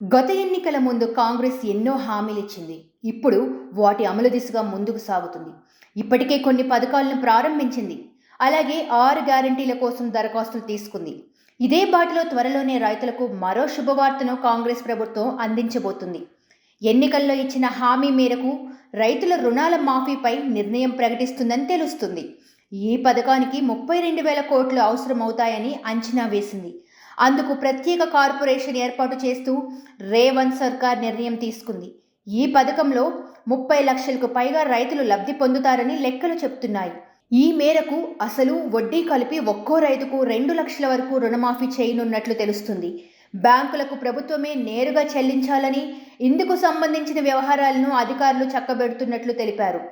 గత ఎన్నికల ముందు కాంగ్రెస్ ఎన్నో హామీలిచ్చింది. ఇప్పుడు వాటి అమలు దిశగా ముందుకు సాగుతుంది. ఇప్పటికే కొన్ని పథకాలను ప్రారంభించింది. అలాగే 6 గ్యారంటీల కోసం దరఖాస్తులు తీసుకుంది. ఇదే బాటలో త్వరలోనే రైతులకు మరో శుభవార్తను కాంగ్రెస్ ప్రభుత్వం అందించబోతుంది. ఎన్నికల్లో ఇచ్చిన హామీ మేరకు రైతుల రుణాల మాఫీపై నిర్ణయం ప్రకటిస్తుందని తెలుస్తుంది. ఈ పథకానికి 32,000 కోట్లు అవసరమవుతాయని అంచనా వేసింది. అందుకు ప్రత్యేక కార్పొరేషన్ ఏర్పాటు చేస్తూ రేవంత్ సర్కార్ నిర్ణయం తీసుకుంది. ఈ పథకంలో 30 లక్షలకు పైగా రైతులు లబ్ధి పొందుతారని లెక్కలు చెబుతున్నాయి. ఈ మేరకు అసలు వడ్డీ కలిపి ఒక్కో రైతుకు 2 లక్షల వరకు రుణమాఫీ చేయనున్నట్లు తెలుస్తుంది. బ్యాంకులకు ప్రభుత్వమే నేరుగా చెల్లించాలని, ఇందుకు సంబంధించిన వ్యవహారాలను అధికారులు చక్కబెడుతున్నట్లు తెలిపారు.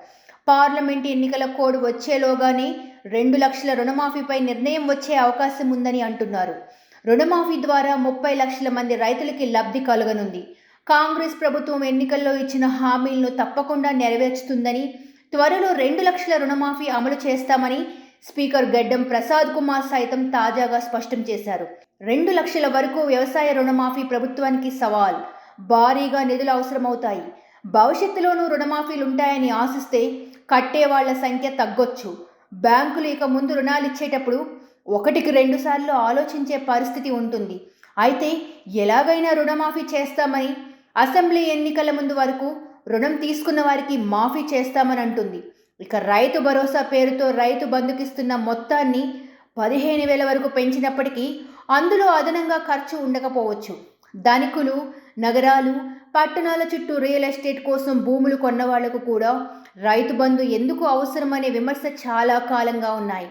పార్లమెంటు ఎన్నికల కోడ్ వచ్చేలోగానే 2 లక్షల రుణమాఫీపై నిర్ణయం వచ్చే అవకాశం ఉందని అంటున్నారు. రుణమాఫీ ద్వారా 30 లక్షల మంది రైతులకి లబ్ధి కలగనుంది. కాంగ్రెస్ ప్రభుత్వం ఎన్నికల్లో ఇచ్చిన హామీలను తప్పకుండా నెరవేర్చుతుందని, త్వరలో 2 లక్షల రుణమాఫీ అమలు చేస్తామని స్పీకర్ గడ్డం ప్రసాద్ కుమార్ సైతం తాజాగా స్పష్టం చేశారు. 2 లక్షల వరకు వ్యవసాయ రుణమాఫీ ప్రభుత్వానికి సవాల్. భారీగా నిధులు అవసరమవుతాయి. భవిష్యత్తులోనూ రుణమాఫీలుంటాయని ఆశిస్తే కట్టేవాళ్ల సంఖ్య తగ్గొచ్చు. బ్యాంకులు ఇక ముందు రుణాలిచ్చేటప్పుడు 1కి 2 సార్లు ఆలోచించే పరిస్థితి ఉంటుంది. అయితే ఎలాగైనా రుణమాఫీ చేస్తామని, అసెంబ్లీ ఎన్నికల ముందు వరకు రుణం తీసుకున్న వారికి మాఫీ చేస్తామని అంటుంది. ఇక రైతు భరోసా పేరుతో రైతు బంధుకిస్తున్న మొత్తాన్ని 15,000 వరకు పెంచినప్పటికీ అందులో అదనంగా ఖర్చు ఉండకపోవచ్చు. ధనికులు, నగరాలు, పట్టణాల చుట్టూ రియల్ ఎస్టేట్ కోసం భూములు కొన్న వాళ్లకు కూడా రైతు బంధు ఎందుకు అవసరమనే విమర్శ చాలా కాలంగా ఉన్నాయి.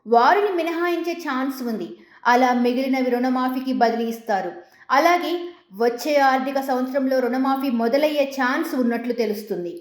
వారిని మినహాయించే ఛాన్స్ ఉంది. అలా మిగిలినవి రుణమాఫీకి బదిలీ ఇస్తారు. అలాగే వచ్చే ఆర్థిక సంవత్సరంలో రుణమాఫీ మొదలయ్యే ఛాన్స్ ఉన్నట్లు తెలుస్తుంది.